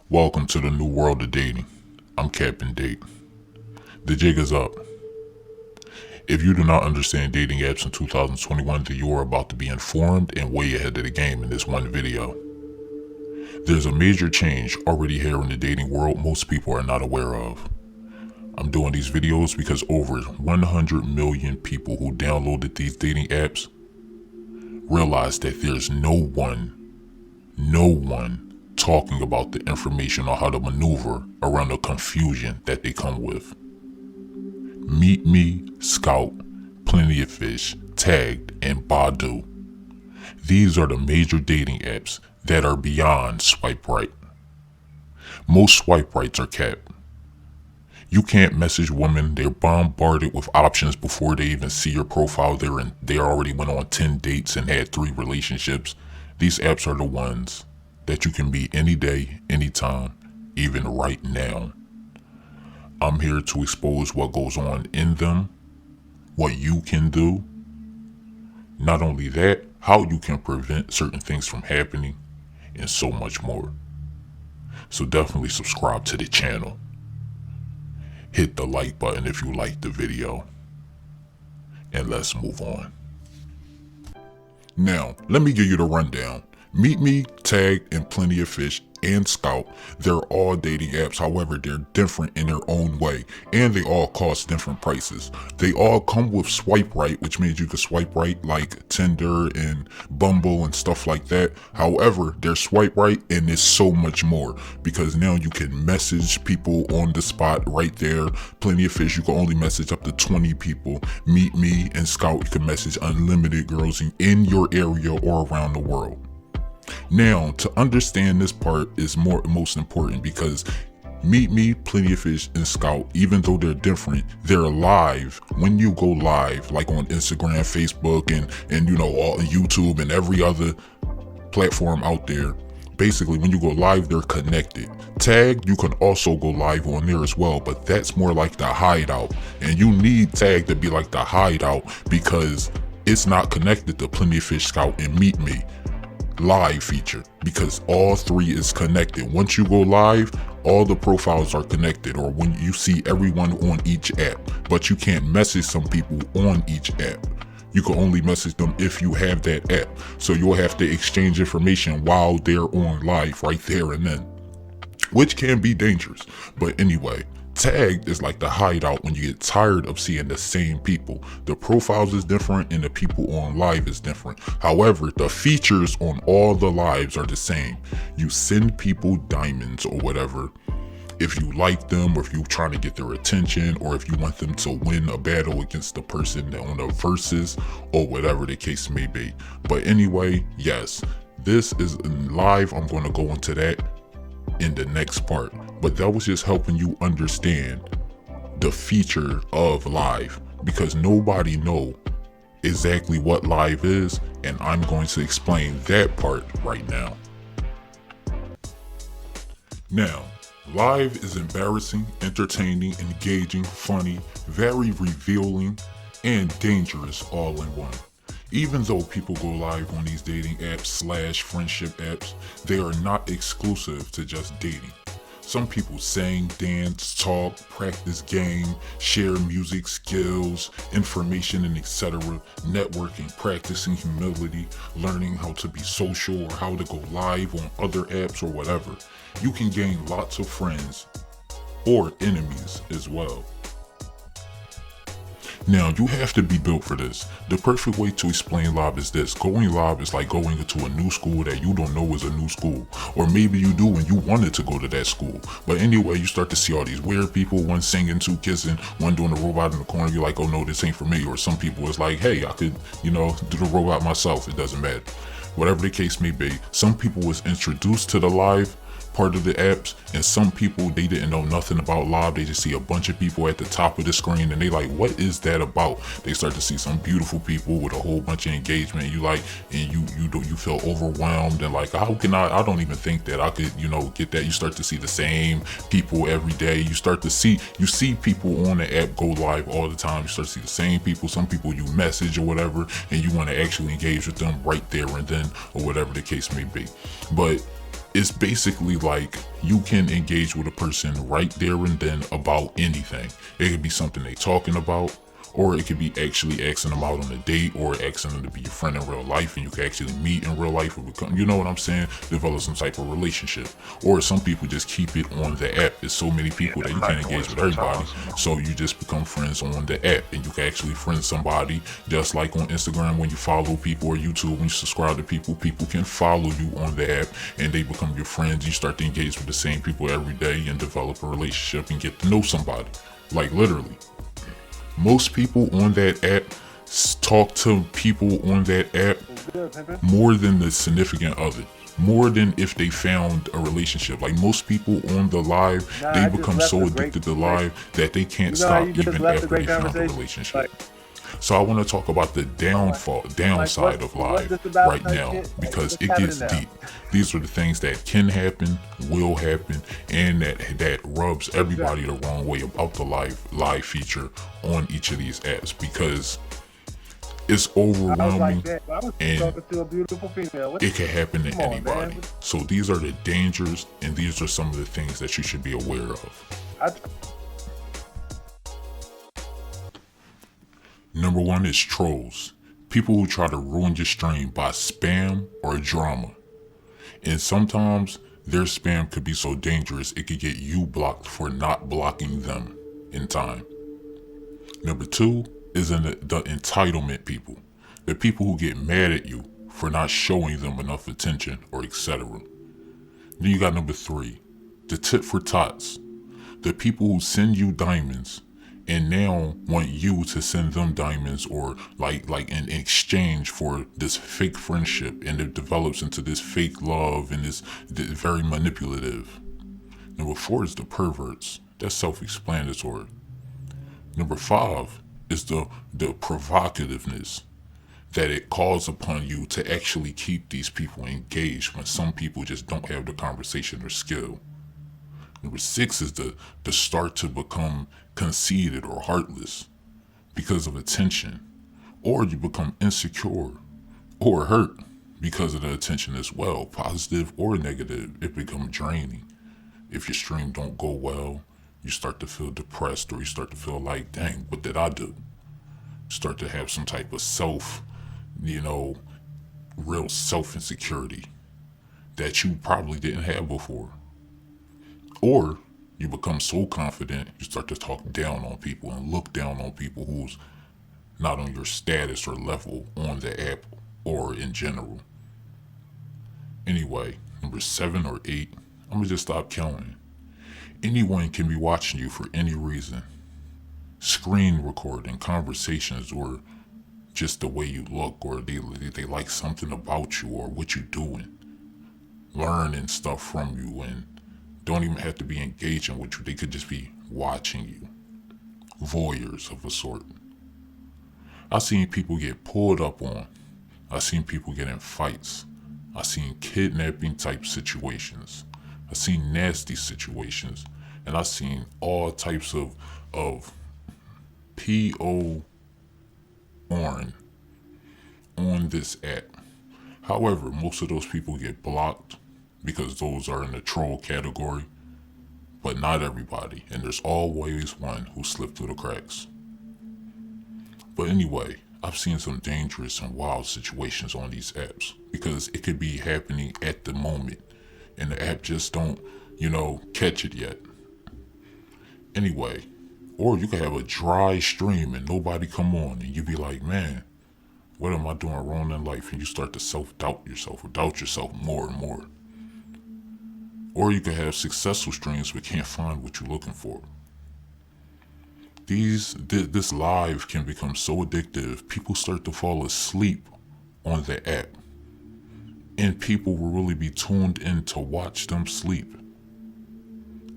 Welcome to the new world of dating. I'm Captain Date. The jig is up. If you do not understand dating apps in 2021, then you are about to be informed and way ahead of the game in this one video. There's a major change already here in the dating world most people are not aware of. I'm doing these videos because over 100 million people who downloaded these dating apps realize that there's no one talking about the information on how to maneuver around the confusion that they come with. MeetMe, Skout, Plenty of Fish, Tagged, and Badoo. These are the major dating apps that are beyond swipe right. Most swipe rights are capped. You can't message women, they're bombarded with options before they even see your profile. They already went on 10 dates and had 3 relationships. These apps are the ones that you can be any day, anytime, even right now. I'm here to expose what goes on in them, what you can do. Not only that, how you can prevent certain things from happening, and so much more. So definitely subscribe to the channel. Hit the like button if you liked the video. And let's move on. Now, let me give you the rundown. MeetMe, Tagged, and Plenty of Fish, and Skout, they're all dating apps. However, they're different in their own way, and they all cost different prices. They all come with swipe right, which means you can swipe right like Tinder and Bumble and stuff like that. However, they're swipe right and there's so much more, because now you can message people on the spot right there. Plenty of Fish, you can only message up to 20 people. MeetMe and Skout, you can message unlimited girls in your area or around the world. Now, to understand this part is most important, because MeetMe, Plenty of Fish, and Skout, even though they're different, they're live. When you go live, like on Instagram, Facebook, and you know, all YouTube and every other platform out there, basically when you go live, they're connected. Tag, you can also go live on there as well, but that's more like the hideout, and you need Tag to be like the hideout because it's not connected to Plenty of Fish, Skout, and MeetMe live feature, because all 3 is connected. Once you go live, all the profiles are connected, or when you see everyone on each app, but you can't message some people on each app. You can only message them if you have that app, so you'll have to exchange information while they're on live right there and then, which can be dangerous. But anyway, Tagged is like the hideout when you get tired of seeing the same people. The profiles is different and the people on live is different. However, the features on all the lives are the same. You send people diamonds or whatever if you like them, or if you're trying to get their attention, or if you want them to win a battle against the person on a versus, or whatever the case may be. But anyway, yes, this is live. I'm going to go into that in the next part, but that was just helping you understand the feature of live, because nobody know exactly what live is, and I'm going to explain that part right now. Now, live is embarrassing, entertaining, engaging, funny, very revealing, and dangerous all in one. Even though people go live on these dating apps / friendship apps, they are not exclusive to just dating. Some people sing, dance, talk, practice game, share music, skills, information, and etc. Networking, practicing humility, learning how to be social or how to go live on other apps or whatever. You can gain lots of friends or enemies as well. Now, you have to be built for this. The perfect way to explain live is this. Going live is like going into a new school that you don't know is a new school. Or maybe you do and you wanted to go to that school. But anyway, you start to see all these weird people, one singing, 2 kissing, one doing a robot in the corner. You're like, oh no, this ain't for me. Or some people is like, hey, I could, do the robot myself. It doesn't matter. Whatever the case may be, some people was introduced to the live part of the apps, and some people, they didn't know nothing about live. They just see a bunch of people at the top of the screen and they like, what is that about? They start to see some beautiful people with a whole bunch of engagement, and you like, and you feel overwhelmed and like, how can I don't even think that I could, get that. You start to see the same people every day. You see people on the app go live all the time. You start to see the same people. Some people you message or whatever, and you want to actually engage with them right there and then, or whatever the case may be. But it's basically like you can engage with a person right there and then about anything. It could be something they talking about, or it could be actually asking them out on a date, or asking them to be your friend in real life, and you can actually meet in real life or become, you know what I'm saying, develop some type of relationship. Or some people just keep it on the app. There's so many people that you can't engage with everybody, so you just become friends on the app, and you can actually friend somebody. Just like on Instagram, when you follow people, or YouTube, when you subscribe to people, people can follow you on the app and they become your friends. You start to engage with the same people every day and develop a relationship and get to know somebody. Like literally. Most people on that app talk to people on that app more than the significant other, more than if they found a relationship. Like most people on the live, they become so addicted to live that they can't stop even after they found a relationship. So I want to talk about the downside of live right now, because it gets deep. These are the things that can happen, will happen, and that rubs everybody the wrong way about the live feature on each of these apps, because it's overwhelming and it can happen to anybody. So these are the dangers, and these are some of the things that you should be aware of. Number one is trolls. People who try to ruin your stream by spam or drama. And sometimes their spam could be so dangerous it could get you blocked for not blocking them in time. Number two is the entitlement people. The people who get mad at you for not showing them enough attention or etc. Then you got number three, the tit for tots. The people who send you diamonds and now want you to send them diamonds, or like in exchange for this fake friendship, and it develops into this fake love, and this very manipulative. Number four is the perverts. That's self-explanatory. Number five is the provocativeness that it calls upon you to actually keep these people engaged when some people just don't have the conversation or skill. Number six is the start to become conceited or heartless because of attention, or you become insecure or hurt because of the attention as well, positive or negative. It becomes draining. If your stream don't go well, you start to feel depressed, or you start to feel like, dang, what did I do? Start to have some type of real self-insecurity that you probably didn't have before. Or you become so confident, you start to talk down on people and look down on people who's not on your status or level on the app or in general. Anyway, number 7 or 8, I'm gonna just stop counting. Anyone can be watching you for any reason. Screen recording, conversations, or just the way you look, or they like something about you or what you're doing. Learning stuff from you, and don't even have to be engaging with you. They could just be watching you. Voyeurs of a sort. I've seen people get pulled up on. I've seen people get in fights. I've seen kidnapping type situations. I've seen nasty situations. And I've seen all types of P.O. on this app. However, most of those people get blocked because those are in the troll category, but not everybody, and there's always one who slipped through the cracks. But anyway, I've seen some dangerous and wild situations on these apps, because it could be happening at the moment, and the app just don't, catch it yet. Anyway, or you could have a dry stream and nobody come on, and you be like, man, what am I doing wrong in life? And you start to self-doubt yourself, or doubt yourself more and more. Or you could have successful streams but can't find what you're looking for. This live can become so addictive, people start to fall asleep on the app. And people will really be tuned in to watch them sleep.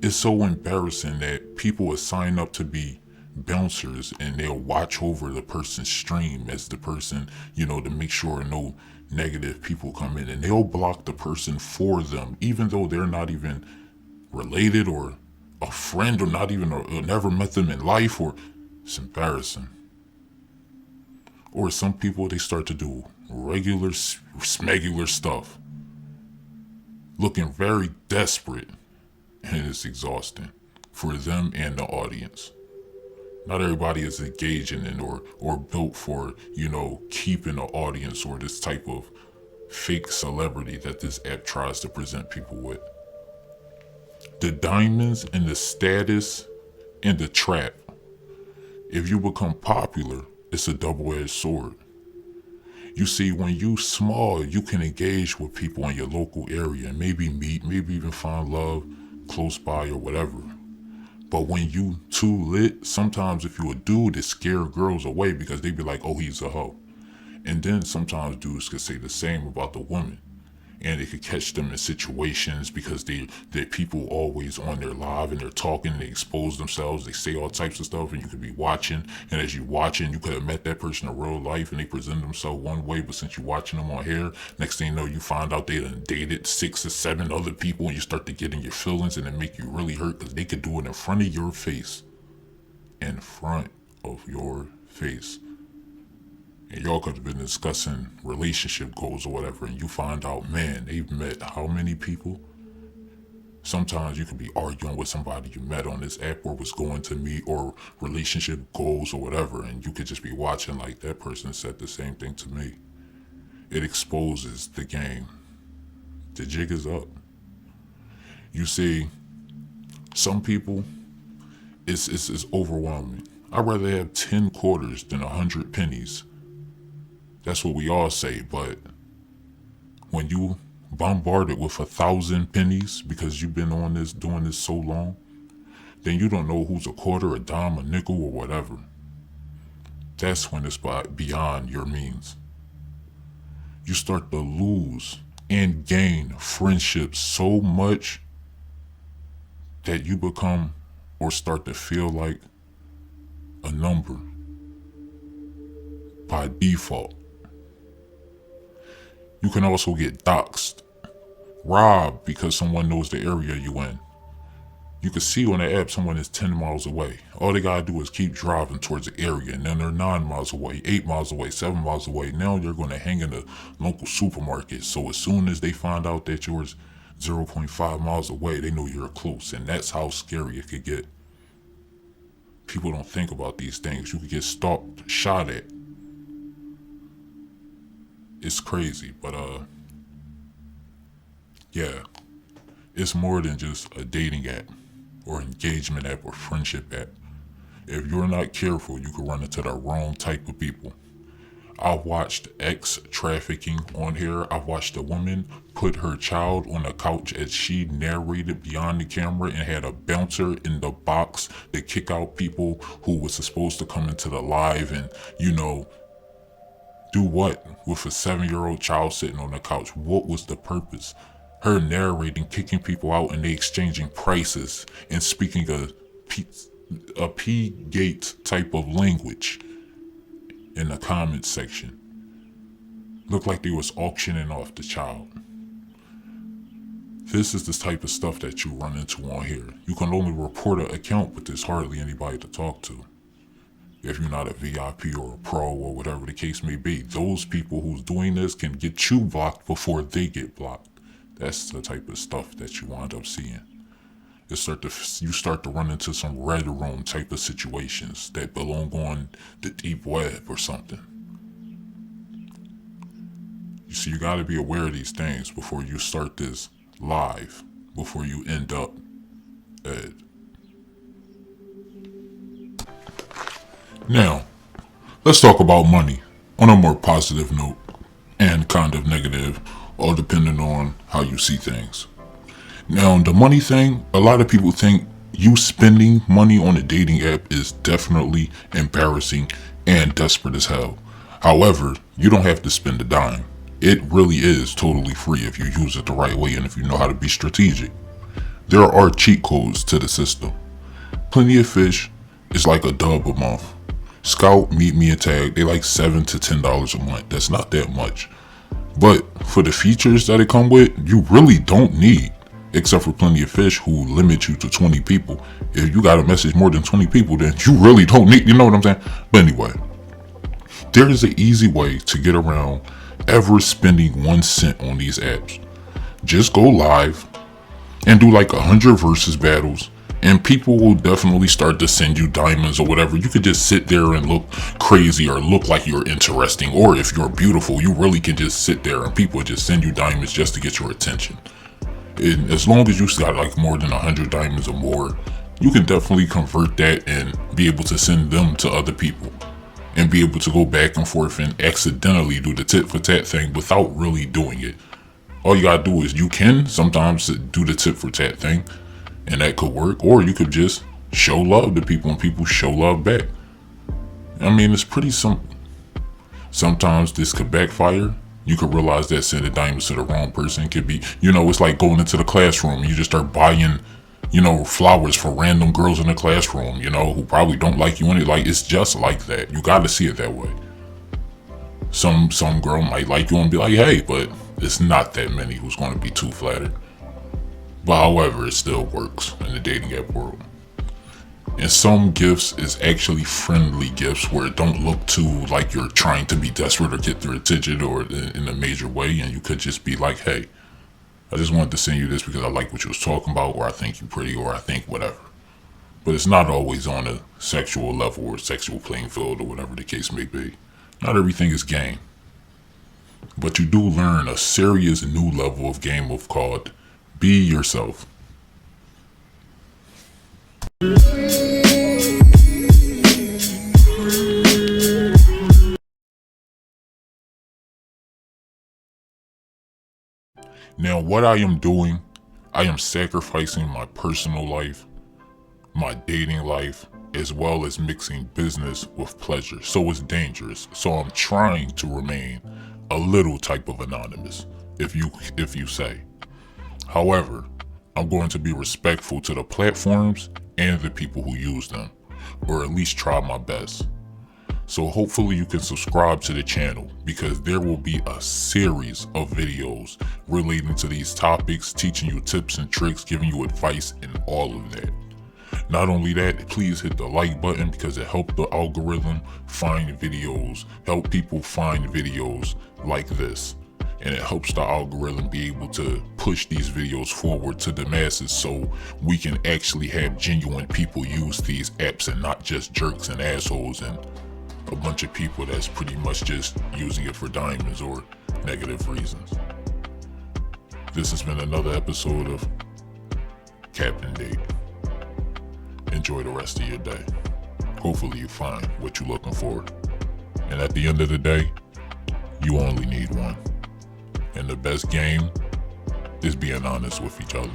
It's so embarrassing that people will sign up to be bouncers and they'll watch over the person's stream as the person, to make sure no negative people come in, and they'll block the person for them, even though they're not even related or a friend or not even or never met them in life. Or it's embarrassing. Or some people, they start to do regular smegular stuff, looking very desperate, and it's exhausting for them and the audience. Not everybody is engaging in or built for, keeping an audience or this type of fake celebrity that this app tries to present people with. The diamonds and the status and the trap. If you become popular, it's a double-edged sword. You see, when you small, you can engage with people in your local area and maybe meet, maybe even find love close by or whatever. But when you too lit, sometimes if you a dude, it scare girls away because they be like, oh, he's a hoe. And then sometimes dudes could say the same about the women. And it could catch them in situations because they're people always on their live and they're talking, they expose themselves, they say all types of stuff, and you could be watching. And as you watching, you could have met that person in real life and they present themselves one way, but since you're watching them on here, next thing you know, you find out they done dated 6 or 7 other people, and you start to get in your feelings, and it make you really hurt because they could do it in front of your face. In front of your face. And y'all could have been discussing relationship goals or whatever, and you find out, man, they've met how many people? Sometimes you could be arguing with somebody you met on this app or was going to meet, or relationship goals or whatever, and you could just be watching like that person said the same thing to me. It exposes the game. The jig is up. You see, some people, it's overwhelming. I'd rather have 10 quarters than 100 pennies. That's what we all say, but when you bombarded with 1,000 pennies because you've been on this, doing this so long, then you don't know who's a quarter, a dime, a nickel, or whatever. That's when it's beyond your means. You start to lose and gain friendships so much that you become or start to feel like a number by default. You can also get doxxed, robbed because someone knows the area you in. You can see on the app someone is 10 miles away. All they gotta do is keep driving towards the area, and then they're 9 miles away, 8 miles away, 7 miles away. Now you're gonna hang in the local supermarket. So as soon as they find out that you're 0.5 miles away, they know you're close, and that's how scary it could get. People don't think about these things. You could get stalked, shot at. It's crazy, but yeah, it's more than just a dating app or engagement app or friendship app. If you're not careful, you can run into the wrong type of people. I've watched ex trafficking on here. I've watched a woman put her child on a couch as she narrated beyond the camera and had a bouncer in the box to kick out people who was supposed to come into the live and, do what with a 7-year-old child sitting on the couch? What was the purpose? Her narrating, kicking people out, and they exchanging prices and speaking a P-gate type of language in the comments section. Looked like they was auctioning off the child. This is the type of stuff that you run into on here. You can only report an account, but there's hardly anybody to talk to. If you're not a VIP or a pro or whatever the case may be, those people who's doing this can get you blocked before they get blocked. That's the type of stuff that you wind up seeing. You start to run into some red room type of situations that belong on the deep web or something. You see, you got to be aware of these things before you start this live, before you end up at. Now, let's talk about money on a more positive note and kind of negative, all depending on how you see things. Now, the money thing, a lot of people think you spending money on a dating app is definitely embarrassing and desperate as hell. However, you don't have to spend a dime. It really is totally free if you use it the right way and if you know how to be strategic. there are cheat codes to the system. Plenty of Fish is like a dub a month. Skout, MeetMe, and Tag, they like $7 to $10 a month. That's not that much. But for the features that it come with, you really don't need, except for Plenty of Fish, who limit you to 20 people. If you got a message more than 20 people, then you really don't need, you know what I'm saying? But anyway, there is an easy way to get around ever spending 1 cent on these apps. Just go live and do like 100 versus battles, and people will definitely start to send you diamonds or whatever. You could just sit there and look crazy or look like you're interesting, or if you're beautiful, you really can just sit there and people just send you diamonds just to get your attention. And as long as you got like more than 100 diamonds or more, you can definitely convert that and be able to send them to other people and be able to go back and forth and accidentally do the tit for tat thing without really doing it. All you gotta do is, you can sometimes do the tit for tat thing, and that could work, or you could just show love to people and people show love back. I mean, it's pretty simple. Sometimes this could backfire. You could realize that sending diamonds to the wrong person could be, it's like going into the classroom and you just start buying, flowers for random girls in the classroom, who probably don't like you. And it's just like that. You gotta see it that way. Some girl might like you and be like, hey, but it's not that many who's going to be too flattered. But however, it still works in the dating app world. And some gifts is actually friendly gifts where it don't look too like you're trying to be desperate or get their attention or in a major way. And you could just be like, hey, I just wanted to send you this because I like what you was talking about, or I think you're pretty, or I think whatever. But it's not always on a sexual level or sexual playing field or whatever the case may be. Not everything is game. But you do learn a serious new level of game of called Be Yourself. Now, what I am doing, I am sacrificing my personal life, my dating life, as well as mixing business with pleasure. So it's dangerous. So I'm trying to remain a little type of anonymous, if you say. However, I'm going to be respectful to the platforms and the people who use them, or at least try my best. So hopefully you can subscribe to the channel, because there will be a series of videos relating to these topics, teaching you tips and tricks, giving you advice, and all of that. Not only that, please hit the like button, because it helps the algorithm find videos, help people find videos like this. And it helps the algorithm be able to push these videos forward to the masses, so we can actually have genuine people use these apps and not just jerks and assholes and a bunch of people that's pretty much just using it for diamonds or negative reasons. This has been another episode of Captain Date. Enjoy the rest of your day. Hopefully you find what you're looking for. And at the end of the day, you only need one. And the best game is being honest with each other.